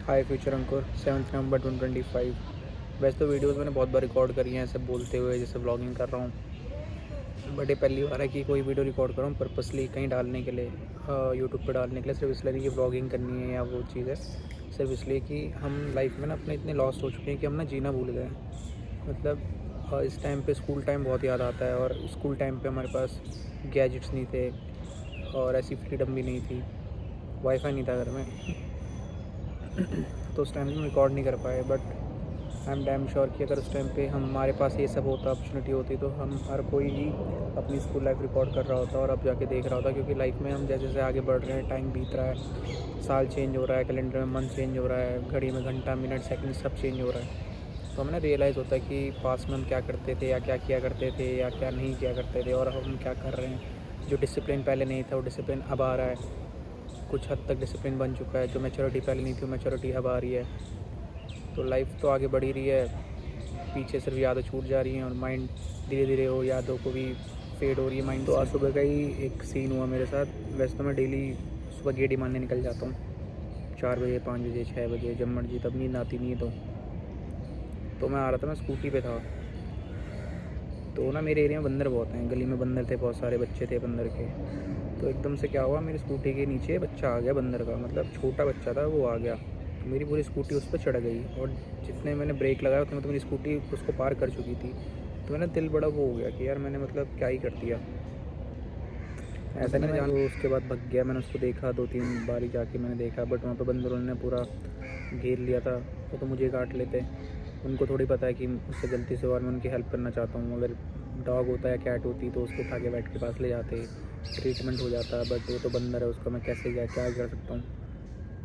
हाय future अंकुर 7 नवंबर 2025। वैसे तो videos मैंने बहुत बार रिकॉर्ड करी हैं ऐसे बोलते हुए जैसे व्लॉगिंग कर रहा हूँ, बट ये पहली बार है कि कोई वीडियो रिकॉर्ड कर रहा हूँ पर्पसली कहीं डालने के लिए, यूट्यूब पे डालने के लिए। सिर्फ इसलिए नहीं कि व्लॉगिंग करनी है या वो चीज़ है, सिर्फ इसलिए कि हम लाइफ में ना अपने इतने लॉस्ट हो चुके हैं कि हम ना जीना भूल गए हैं। मतलब इस टाइम पे स्कूल टाइम बहुत याद आता है, और स्कूल टाइम पे हमारे पास गैजेट्स नहीं थे और ऐसी फ्रीडम भी नहीं थी, वाईफाई नहीं था घर में तो उस टाइम हम रिकॉर्ड नहीं कर पाए। But I am damn sure कि अगर उस टाइम पे हमारे पास ये सब होता, अपॉर्चुनिटी होती, तो हम हर कोई ही अपनी स्कूल लाइफ रिकॉर्ड कर रहा होता और अब जाके देख रहा होता। क्योंकि लाइफ में हम जैसे जैसे आगे बढ़ रहे हैं, टाइम बीत रहा है, साल चेंज हो रहा है, कैलेंडर में मंथ चेंज हो रहा है, घड़ी में घंटा मिनट सेकंड सब चेंज हो रहा है। तो हमें ना रियलाइज़ होता है कि पास में हम क्या करते थे या क्या किया करते थे या क्या नहीं किया करते थे, और हम क्या कर रहे हैं। जो डिसिप्लिन पहले नहीं था वो डिसिप्लिन अब आ रहा है, कुछ हद तक डिसिप्लिन बन चुका है। जो मैच्योरिटी पहले नहीं थी वो मैच्योरिटी अब आ रही है। तो लाइफ तो आगे बढ़ ही रही है, पीछे सिर्फ यादें छूट जा रही हैं और माइंड धीरे धीरे वो यादों को भी फेड हो रही है माइंड। तो आज सुबह का ही एक सीन हुआ मेरे साथ। वैसे तो मैं डेली सुबह गेड़ी मारने निकल जाता हूँ 4 बजे 5 बजे 6 बजे, जब मर्जी, तब नींद आती नहीं है। तो मैं आ रहा था, मैं स्कूटी पे था। तो ना मेरे एरिया में बंदर बहुत हैं, गली में बंदर थे, बहुत सारे बच्चे थे बंदर के। तो एकदम से क्या हुआ, मेरी स्कूटी के नीचे बच्चा आ गया बंदर का, मतलब छोटा बच्चा था वो आ गया। तो मेरी पूरी स्कूटी उस पर चढ़ गई, और जितने मैंने ब्रेक लगाया उतने तो मेरी स्कूटी उसको पार कर चुकी थी। तो मेरा दिल बड़ा वो हो गया कि यार मैंने मतलब क्या ही कर दिया। ऐसा नहीं जान, उसके बाद भग गया। मैंने उसको देखा 2-3 बारी जाके मैंने देखा, बट वहाँ पर बंदरों ने पूरा घेर लिया था। वो तो मुझे काट लेते, उनको थोड़ी पता है कि उससे गलती से, और मैं उनकी हेल्प करना चाहता हूँ। अगर डॉग होता है, कैट होती, तो उसको उठा के वेट के पास ले जाते, ट्रीटमेंट हो जाता। बट वो तो बंदर है, उसका मैं कैसे क्या कर सकता हूँ।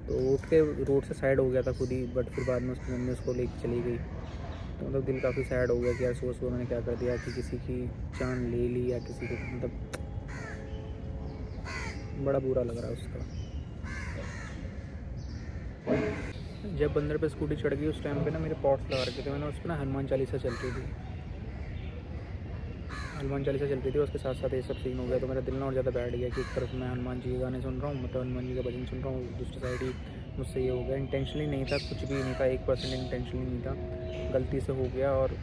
तो वो उठ के रोड से साइड हो गया था खुद ही, बट फिर बाद में उसकी मम्मी उसको लेके चली गई। तो मतलब दिल काफ़ी सैड हो गया कि यार सुबह सुबह मैंने क्या कर दिया कि किसी की जान ले ली, या किसी को मतलब बड़ा बुरा लग रहा है उसका। जब बंदर पे स्कूटी चढ़ गई उस टाइम पे ना मेरे पॉट्स लगा रखे थे मैंने, उस पर ना हनुमान चालीसा चल रही थी। हनुमान चालीसा चल रही थी, उसके साथ साथ ये सब सीन हो गया। तो मेरा दिल ना और ज़्यादा बैठ गया कि एक तरफ मैं हनुमान जी के गाने सुन रहा हूँ, मतलब हनुमान जी का भजन सुन रहा हूँ, दूसरी साइड ही मुझसे ये हो गया। इंटेंशनली नहीं था, कुछ भी नहीं था, 1% इंटेंशनली नहीं था, गलती से हो गया। और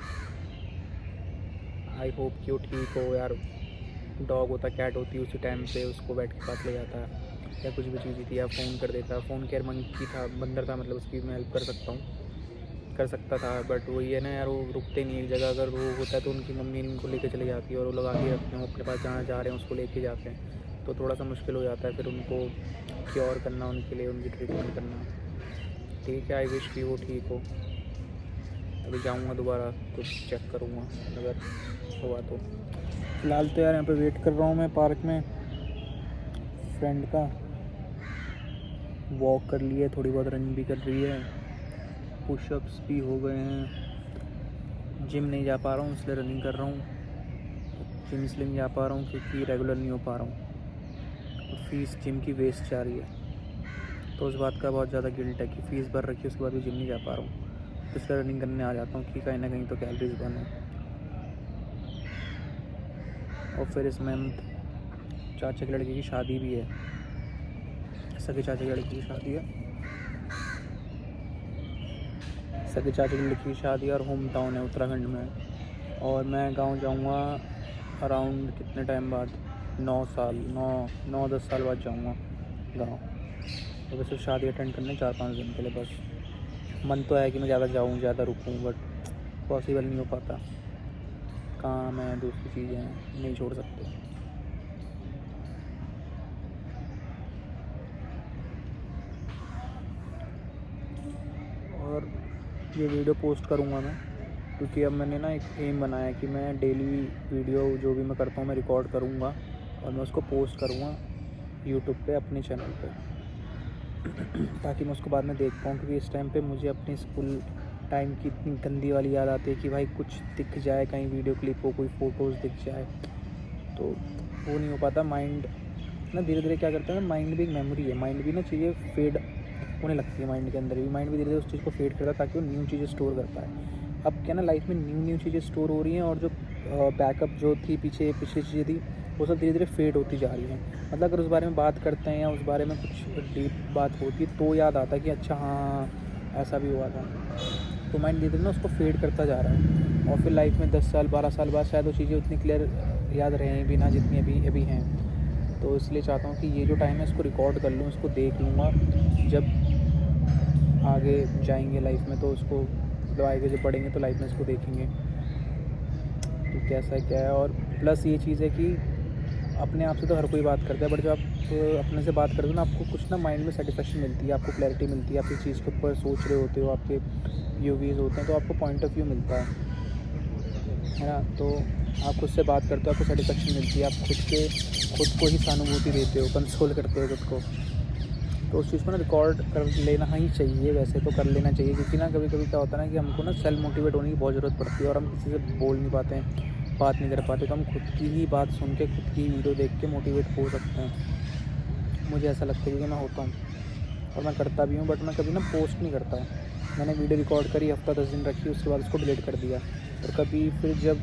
आई होप कि वो ठीक हो यार। डॉग होता, कैट होती, उसी टाइम पे उसको बेड के पास ले जाता, या कुछ भी चीज़ थी, या फ़ोन कर देता। फ़ोन केयर मंकी था, बंदर था, मतलब उसकी मैं हेल्प कर सकता था। बट वही है ना यार, वो रुकते नहीं एक जगह। अगर वो होता है तो उनकी मम्मी उनको लेके चली जाती है, और वो लोग आगे रखते हैं, वो अपने पास जहाँ जा रहे हैं उसको लेके जाते हैं। तो थोड़ा सा मुश्किल हो जाता है फिर उनको क्योर करना, उनके लिए उनकी ट्रीटमेंट करना। ठीक है, आई विश कि वो ठीक हो। अभी जाऊँगा दोबारा, कुछ चेक करूँगा अगर हुआ तो। फ़िलहाल तो यार यहाँ पे वेट कर रहा हूँ मैं पार्क में फ्रेंड का। वॉक कर लिए, थोड़ी बहुत रनिंग भी कर रही है, पुशअप्स भी हो गए हैं। जिम नहीं जा पा रहा हूँ इसलिए रनिंग कर रहा हूँ। जिम इसलिए नहीं जा पा रहा हूँ क्योंकि रेगुलर नहीं हो पा रहा हूँ, और फीस जिम की वेस्ट जा रही है। तो उस बात का बहुत ज़्यादा गिल्ट है कि फ़ीस भर रखी है, उसके बाद भी जिम नहीं जा पा रहा हूँ। तो इसलिए रनिंग करने आ जाता हूँ कि कहीं ना कहीं तो कैलोरीज बर्न हो। और फिर इस मंथ चाचा के लड़के की शादी भी है, सगे चाचा की लड़की की शादी है, सगे चाचा की लड़की की शादी, और होम टाउन है उत्तराखंड में। और मैं गांव जाऊंगा अराउंड कितने टाइम बाद, 9 10 साल बाद जाऊंगा गांव। तो बस सिर्फ शादी अटेंड करने 4-5 दिन के लिए बस। मन तो है कि मैं ज़्यादा जाऊँ, ज़्यादा रुकूँ, बट पॉसिबल नहीं हो पाता। काम है, दूसरी चीज़ें हैं, नहीं छोड़ सकते। और ये वीडियो पोस्ट करूँगा मैं, क्योंकि अब मैंने ना एक एम बनाया कि मैं डेली वीडियो जो भी मैं करता हूँ मैं रिकॉर्ड करूँगा, और मैं उसको पोस्ट करूँगा यूट्यूब पे अपने चैनल पे, ताकि मैं उसको बाद में देख पाऊँ। क्योंकि इस टाइम पे मुझे अपने स्कूल टाइम की इतनी गंदी वाली याद आती है कि भाई कुछ दिख जाए, कहीं वीडियो क्लिप हो, कोई फ़ोटोज़ दिख जाए, तो वो नहीं हो पाता। माइंड ना धीरे धीरे क्या करता है ना, माइंड भी एक मेमोरी है, माइंड भी ना चीज़ें फेड होने लगती है। माइंड के अंदर भी माइंड भी धीरे धीरे उस चीज़ को फेड करता है, ताकि वो न्यू चीज़ें स्टोर कर पाए। अब क्या ना, लाइफ में न्यू चीज़ें स्टोर हो रही हैं, और जो बैकअप जो थी, पिछली चीज़ें थी वो सब धीरे धीरे फेड होती जा रही हैं। मतलब अगर उस बारे में बात करते हैं या उस बारे में कुछ डीप बात होती है तो याद आता है कि अच्छा हाँ ऐसा भी हुआ था। तो माइंड धीरे धीरे ना उसको फेड करता जा रहा है, और फिर लाइफ में 10 साल 12 साल बाद शायद वो चीज़ें उतनी क्लियर याद रहें भी ना जितनी अभी हैं। तो इसलिए चाहता हूँ कि ये जो टाइम है इसको रिकॉर्ड कर लूँ, इसको देख लूँगा जब आगे जाएंगे लाइफ में, तो उसको मतलब आगे जब बढ़ेंगे तो लाइफ में इसको देखेंगे कि कैसा क्या है। और प्लस ये चीज़ है कि अपने आप से तो हर कोई बात करता है, बट जब आप अपने से बात करते हो ना आपको कुछ ना माइंड में सेटिस्फेक्शन मिलती है, आपको क्लैरिटी मिलती है, आप किसी चीज़ के ऊपर सोच रहे होते हो, आपके POVs होते हैं तो आपको पॉइंट ऑफ व्यू मिलता है ना। तो आप खुद से बात करते हो, आपको सेटिस्फेक्शन मिलती है, आप खुद को ही सहानुभूति देते हो, कंसोल करते हो खुद को। तो उस चीज़ को ना रिकॉर्ड कर लेना ही चाहिए, वैसे तो कर लेना चाहिए, क्योंकि ना कभी कभी क्या होता है ना कि हमको ना सेल्फ मोटिवेट होने की बहुत ज़रूरत पड़ती है और हम किसी से बोल नहीं पाते हैं, बात नहीं कर पाते, तो हम खुद की ही बात सुन के खुद की वीडियो देख के मोटिवेट हो सकते हैं। मुझे ऐसा लगता है क्योंकि मैं होता हूँ और मैं करता भी हूँ, बट मैं कभी ना पोस्ट नहीं करता। मैंने वीडियो रिकॉर्ड करी, हफ्ता 10 दिन रखी, उसके बाद उसको डिलीट कर दिया। और कभी फिर जब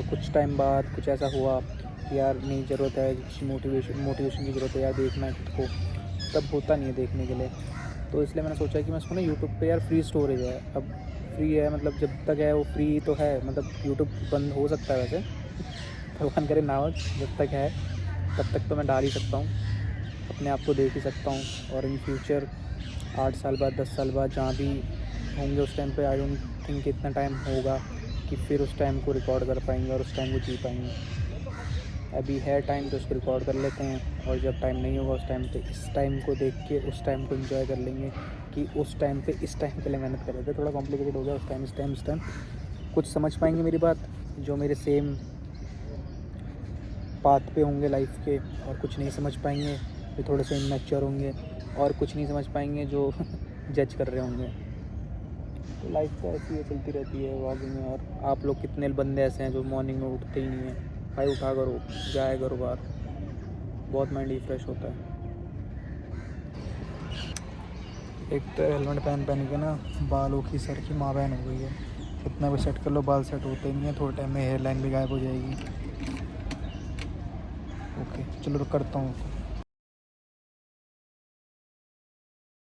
कुछ टाइम बाद कुछ ऐसा हुआ कि यार नहीं ज़रूरत है, किसी मोटिवेशन की ज़रूरत है यार, देखना है खुद को, तब होता नहीं है देखने के लिए। तो इसलिए मैंने सोचा कि मैं इसको ना यूट्यूब पे यार फ्री स्टोरेज है, अब फ्री है मतलब जब तक है वो फ्री तो है, मतलब यूट्यूब बंद हो सकता है वैसे, भगवान करे ना हो, जब तक है तब तक तो मैं डाल ही सकता हूँ, अपने आप को देख ही सकता हूँ। और इन फ्यूचर 8 साल बाद 10 साल बाद जहाँ भी होंगे उस टाइम पे आई डोंट थिंक इतना टाइम होगा कि फिर उस टाइम को रिकॉर्ड कर पाएंगे और उस टाइम को जी पाएंगे। अभी है टाइम तो उसको रिकॉर्ड कर लेते हैं, और जब टाइम नहीं होगा उस टाइम पे इस टाइम को देख के उस टाइम को एंजॉय कर लेंगे कि उस टाइम पे इस टाइम के लिए मेहनत कर रहे थे। थोड़ा कॉम्प्लिकेटेड हो गया, उस टाइम कुछ समझ पाएंगे मेरी बात जो मेरे सेम पाथ पे होंगे लाइफ के, और कुछ नहीं समझ पाएंगे जो थोड़े से इमैच्योर होंगे, और कुछ नहीं समझ पाएंगे जो जज कर रहे होंगे। तो लाइफ तो ऐसी है, चलती रहती है आगे में। और आप लोग कितने बंदे ऐसे हैं जो मॉर्निंग में उठते ही नहीं हैं, भाई उठा करो, जाया करो बाहर, बहुत माइंड रिफ्रेश होता है। एक तो हेलमेट पहन के ना बालों की सर की माँ बहन हो गई है, कितना भी सेट कर लो बाल सेट होते नहीं है, थोड़े टाइम में हेयर लाइन भी गायब हो जाएगी। ओके चलो करता हूँ।